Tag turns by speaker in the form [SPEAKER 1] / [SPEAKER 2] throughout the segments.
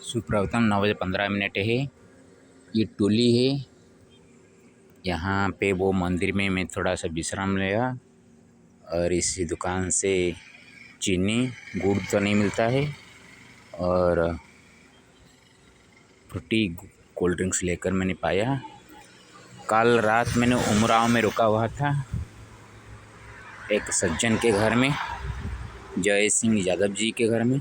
[SPEAKER 1] सुप्रभातम 9:15 है। ये टोली है। यहाँ पे वो मंदिर में मैं थोड़ा सा विश्राम लिया और इसी दुकान से चीनी गुड़ तो नहीं मिलता है और फ्रूटी कोल्ड ड्रिंक्स लेकर मैंने पाया। कल रात मैंने उमराव में रुका हुआ था एक सज्जन के घर में, जय सिंह यादव जी के घर में।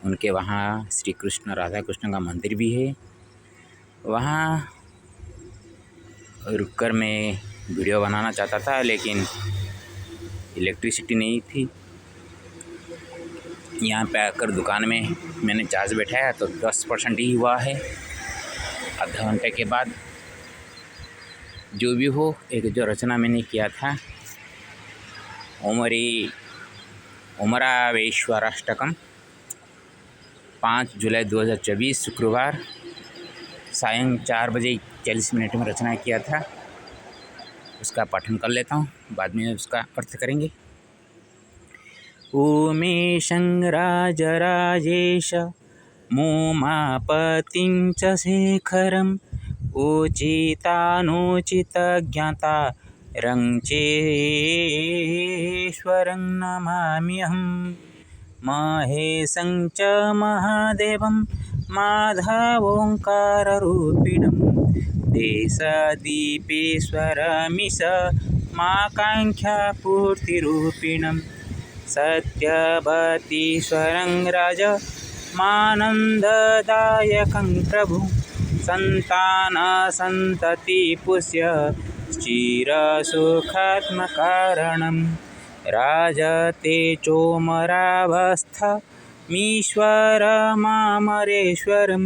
[SPEAKER 1] उनके वहाँ श्री कृष्ण राधा कृष्ण का मंदिर भी है। वहाँ रुककर मैं वीडियो बनाना चाहता था लेकिन इलेक्ट्रिसिटी नहीं थी। यहाँ पे आकर दुकान में मैंने चार्ज बैठाया तो 10% ही हुआ है। आधा घंटे के बाद जो भी हो, एक जो रचना मैंने किया था उमरावेश्वराष्टकम 5 जुलाई 2024 शुक्रवार सायं 4:40 में रचना किया था। उसका पठन कर लेता हूँ, बाद में उसका अर्थ करेंगे। उमेशं राजराजेश मोमापतिं च शेखरम् उचितानुचितज्ञाता रञ्चेश्वरं नमाम्यहम् महेशं च महादेवं माधवोङ्काररूपिणं देशदीपेश्वरमीश माकाङ्क्षापूर्तिरूपिणं सत्यवतीश्वरं राज मानन्ददायकं प्रभु सन्तानसन्ततिपुष्य चिरसुखात्मकारणं राजते चोमरावस्थमीश्वरमामरेश्वरं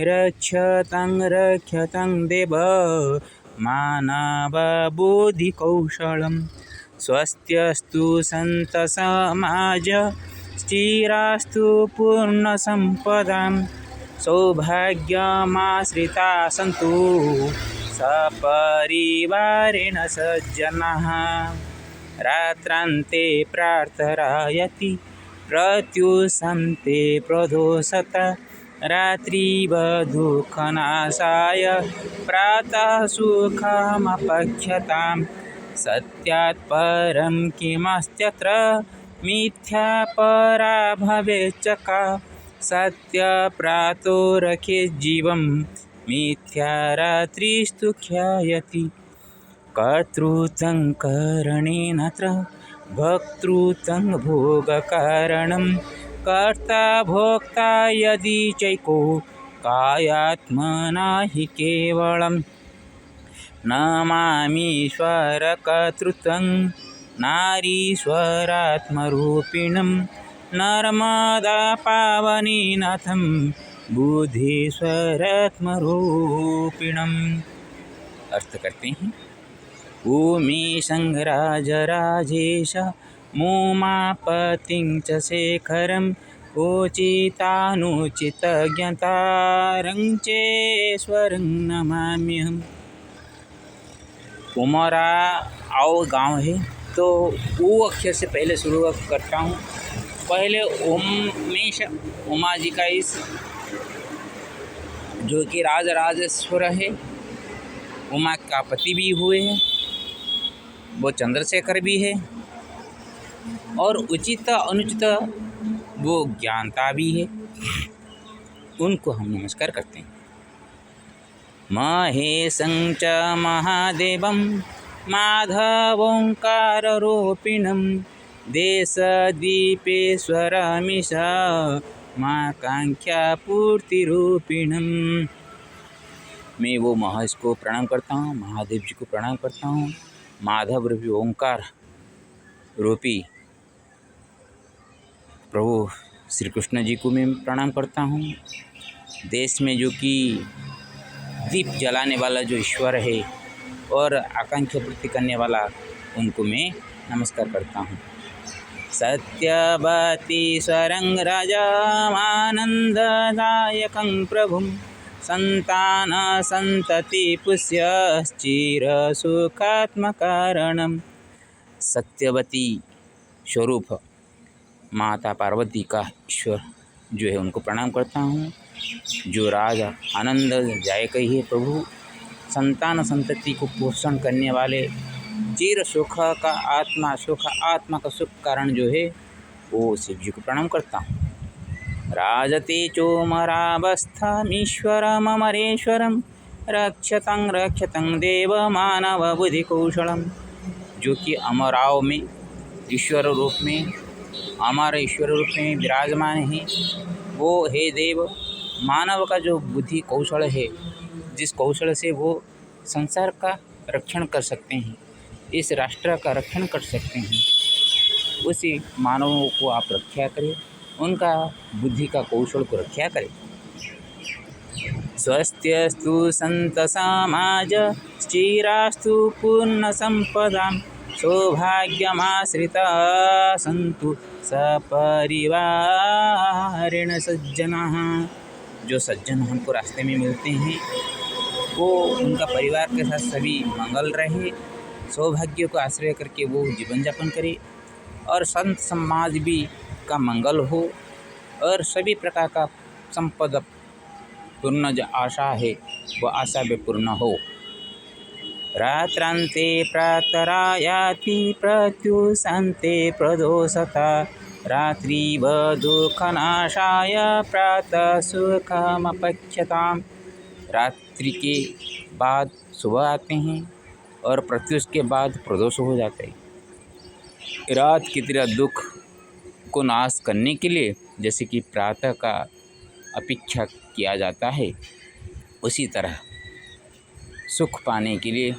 [SPEAKER 1] रक्षतं देव मानवबुद्धिकौशलं स्वस्त्यस्तु सन्तसमाज स्थिरास्तु पूर्णसम्पदां सौभाग्यमाश्रिता सन्तु सपरिवारेण सज्जनाः रात्रान्ते प्रार्थरायति प्रत्युषन्ते प्रदोषत रात्रिवधुखनाशाय प्रातः सुखमपक्षताम् सत्यात् परं किमस्त्यत्र मिथ्या परा भवेच्च का सत्यप्रातो रखेज्जीवं मिथ्या रात्रिस्तु ख्यायति कर्तृतं करणेनात्र भोक्तृतं भोगकारणं कर्ता भोक्ता यदि चैको कायात्मना हि केवलं नमामीश्वरकर्तृतं नारीश्वरात्मरूपिणं नर्मदापावनीनाथं बुद्धीश्वरात्मरूपिणम्। अर्थ करते हैं। उमेशं राजराजेश मोमापतिं च शेखरम् उचितानुचितज्ञतारं चेश्वरं नमाम्यहम्। उमराव गांव है तो ऊ अक्षर से पहले शुरू करता हूँ। पहले उमेश उमा जी का इस जो कि राजराजेश्वर है, उमा का पति भी हुए हैं, वो चंद्रशेखर भी है और उचित अनुचित वो ज्ञानता भी है। उनको हम नमस्कार करते हैं। महेशं च महादेवं माधवोङ्काररूपिणं देशदीपेश्वरमीश माकाङ्क्षापूर्तिरूपिणं। मैं वो महेश को प्रणाम करता हूँ, महादेव जी को प्रणाम करता हूँ, माधव रूपी ओंकार रूपी प्रभु श्री कृष्ण जी को मैं प्रणाम करता हूँ। देश में जो कि दीप जलाने वाला जो ईश्वर है और आकांक्षा पूर्ति करने वाला, उनको मैं नमस्कार करता हूँ। सत्यवतीश्वरं राजमानन्ददायकं प्रभुं सन्तानसन्ततिपुष्यश्चिरसुखात्मकारणं। सत्यवती स्वरूप माता पार्वती का ईश्वर जो है उनको प्रणाम करता हूँ। जो राजा आनंद जाय कहिए प्रभु, संतान संतति को पोषण करने वाले, चिर सुख का आत्मा का सुख कारण जो है वो शिव जी को प्रणाम करता हूँ। राजते चोमरावस्थामीश्वरमरेश्वरं रक्षतं देव मानव बुद्धि कौशलम। जो कि अमराव में ईश्वर रूप में, हमारे ईश्वर रूप में विराजमान है, वो हे देव मानव का जो बुद्धि कौशल है, जिस कौशल से वो संसार का रक्षण कर सकते हैं, इस राष्ट्र का रक्षण कर सकते हैं, उसी मानवों को आप रक्षा करें, उनका बुद्धि का कौशल को रक्षा करें। स्वस्त्यस्तु संत समाज स्थिरास्तु पूर्ण संपदां सौभाग्यमाश्रिता सन्तु सपरिवारेण सज्जनाः। जो सज्जन हमको रास्ते में मिलते हैं वो उनका परिवार के साथ सभी मंगल रहे, सौभाग्य को आश्रय करके वो जीवन यापन करे और संत समाज भी का मंगल हो और सभी प्रकार का संपद पूर्ण जो आशा है वो आशा भी पूर्ण हो। रात्रांते प्रातरायाति प्रत्युषान्ते प्रदोषता रात्रिव दुःखनाशाय प्रातः सुखमपक्षताम्। रात्रि के बाद सुबह आते हैं और प्रत्युष के बाद प्रदोष हो जाते हैं। रात की तरह दुख को नाश करने के लिए जैसे कि प्रातः का अपेक्षा किया जाता है, उसी तरह सुख पाने के लिए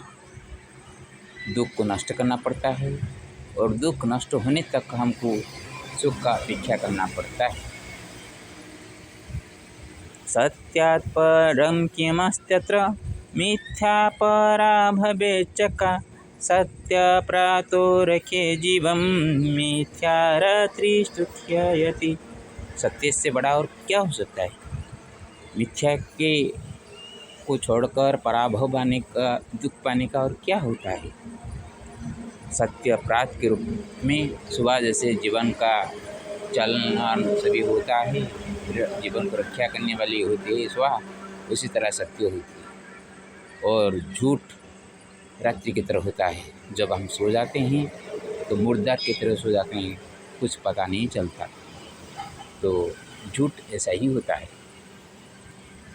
[SPEAKER 1] दुख को नष्ट करना पड़ता है और दुख नष्ट होने तक हमको सुख का अपेक्षा करना पड़ता है। सत्यात् परं किमस्त्यत्र मिथ्या परा भवेच्च का सत्य प्रातोरखे जीवं मिथ्या रात्रिस्तुत्ययति। सत्य से बड़ा और क्या हो सकता है। मिथ्या के को छोड़कर पराभव पाने का, दुख पाने का और क्या होता है। सत्य प्रात के रूप में सुबह जैसे जीवन का चलना सभी होता है, जीवन को रक्षा करने वाली होती है सुबह, उसी तरह सत्य होती है। और झूठ रात्रि की तरह होता है, जब हम सो जाते हैं तो मुर्दा की तरह सो जाते हैं, कुछ पता नहीं चलता। तो झूठ ऐसा ही होता है।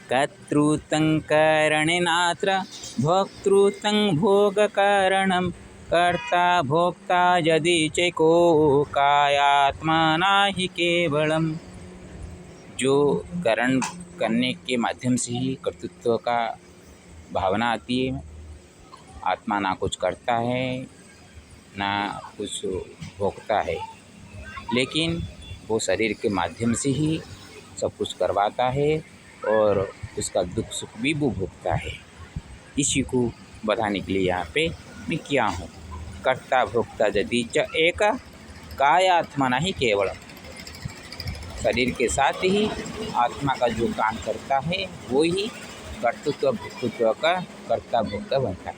[SPEAKER 1] कर्तृतं करणेनात्र भोक्तृतं भोगकारणं कर्ता भोक्ता यदि चैको कायात्मना हि केवलम। जो करण करने के माध्यम से ही कर्तृत्व का भावना आती है, आत्मा ना कुछ करता है ना कुछ भोगता है, लेकिन वो शरीर के माध्यम से ही सब कुछ करवाता है और उसका दुख सुख भी वो भोगता है। इसी को बताने के लिए यहाँ पे मैं किया हूँ। कर्ता भोक्ता यदि च एक कायात्मना ही केवल। शरीर के साथ ही आत्मा का जो काम करता है वो ही कर्तृत्व भोक्तृत्व का कर्ता भोक्ता बनता है।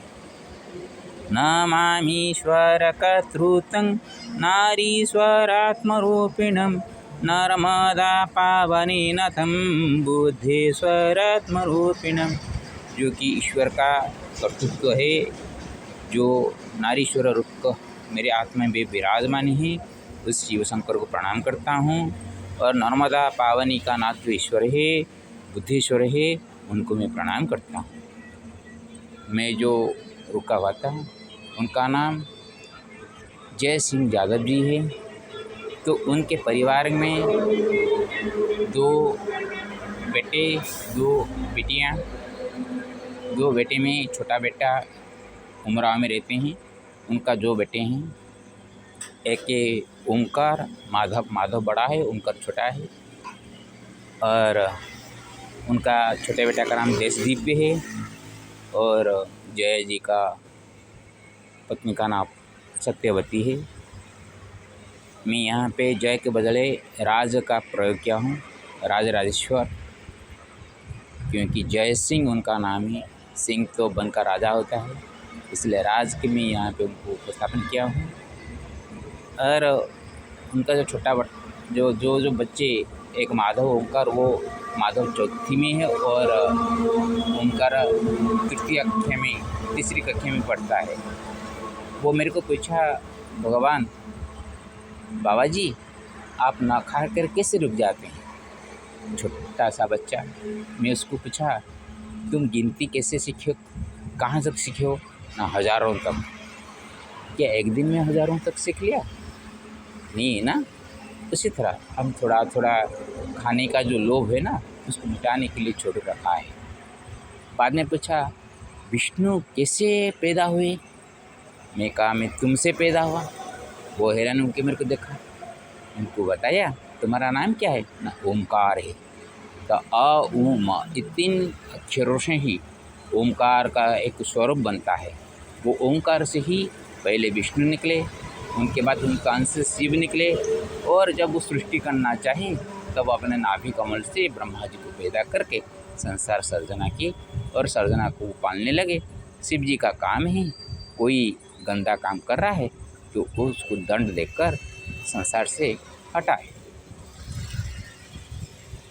[SPEAKER 1] न मामीश्वर कर्तृतं नारीश्वरात्मरूपिणं नर्मदा पावनी नथम बुद्धेश्वरात्मरूपिणम। जो कि ईश्वर का कर्तृत्व है, जो नारीश्वर रूप मेरे आत्मा में विराजमान है, उस शिव शंकर को प्रणाम करता हूँ। और नर्मदा पावनी का नाथ जो ईश्वर है, बुद्धेश्वर है, उनको मैं प्रणाम करता हूँ। मैं जो रुका हुआ था उनका नाम जय सिंह यादव जी है। तो उनके परिवार में 2 बेटे 2 बेटियाँ। 2 बेटे में छोटा बेटा उमराव में रहते हैं, उनका 2 बेटे हैं। एक ओंकार, माधव बड़ा है, ओंकार छोटा है। और उनका छोटे बेटा का नाम देशदीप है और जय जी का पत्नी का नाम सत्यवती है। मैं यहाँ पे जय के बदले राज का प्रयोग किया हूँ, राजेश्वर, क्योंकि जय सिंह उनका नाम है। सिंह तो बनकर राजा होता है, इसलिए राज के मैं यहाँ पे उनको उपस्थापन किया हूँ। और उनका जो छोटा जो बच्चे एक माधव ओंकार, वो माधव चौथी में है और ओंकार तीसरी कक्षा में पढ़ता है। वो मेरे को पूछा, भगवान बाबा जी आप ना खा कर कैसे रुक जाते हैं? छोटा सा बच्चा। मैं उसको पूछा, तुम गिनती कैसे सीखे, कहाँ तक सीखे हो? ना हज़ारों तक। क्या एक दिन में हज़ारों तक सीख लिया? नहीं ना। उसी तरह हम थोड़ा थोड़ा खाने का जो लोभ है ना, उसको मिटाने के लिए छोड़ रखा है। बाद में पूछा, विष्णु कैसे पैदा हुए? मैं कहा, मैं तुमसे पैदा हुआ। वो हैरान होकर मेरे को देखा। उनको बताया, तुम्हारा नाम क्या है? ना ओमकार है। तो अ उ म ये 3 अक्षरों से ही ओमकार का एक स्वरूप बनता है। वो ओमकार से ही पहले विष्णु निकले, उनके बाद उनका अंश शिव निकले, और जब वो सृष्टि करना चाहे तब अपने नाभि कमल से ब्रह्मा जी को पैदा करके संसार सर्जना की और सर्जना को पालने लगे। शिव जी का काम है, कोई गंदा काम कर रहा है तो उसको दंड देकर संसार से हटाए,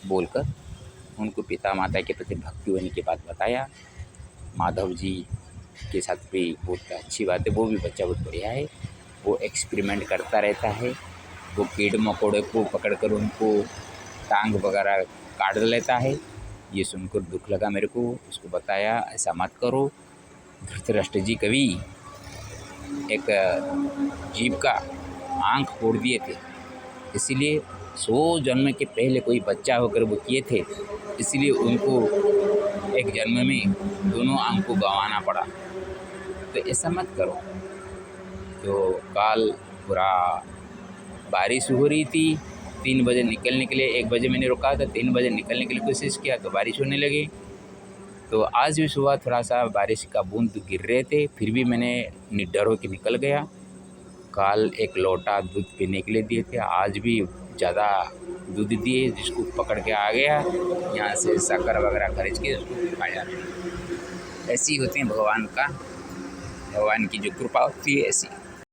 [SPEAKER 1] बोलकर उनको पिता माता के प्रति भक्ति होने की बात बताया। माधव जी के साथ भी बहुत अच्छी बात है, वो भी बच्चा बहुत बढ़िया है। वो एक्सपेरिमेंट करता रहता है। वो कीड़े मकोड़े को पकड़कर उनको टांग वगैरह काट लेता है। ये सुनकर दुख लगा मेरे को। उसको बताया, ऐसा मत करो। धृतराष्ट्र जी कभी एक जीव का आँख फोड़ दिए थे, इसीलिए 100 जन्म के पहले कोई बच्चा होकर वो किए थे, इसलिए उनको एक जन्म में दोनों आँख को गंवाना पड़ा। तो ऐसा मत करो। तो कल पूरा बारिश हो रही थी। 3 बजे निकलने के लिए, 1 बजे मैंने रुका था, 3 बजे निकलने के लिए कोशिश किया तो बारिश होने लगी। तो आज भी सुबह थोड़ा सा बारिश का बूंद गिर रहे थे, फिर भी मैंने निडर होकर निकल गया। कल 1 लोटा दूध पीने के लिए दिए थे, आज भी ज़्यादा दूध दिए, जिसको पकड़ के आ गया, यहाँ से शक्कर वगैरह खरीद के उसको खाया। ऐसी होती है भगवान की जो कृपा होती है ऐसी।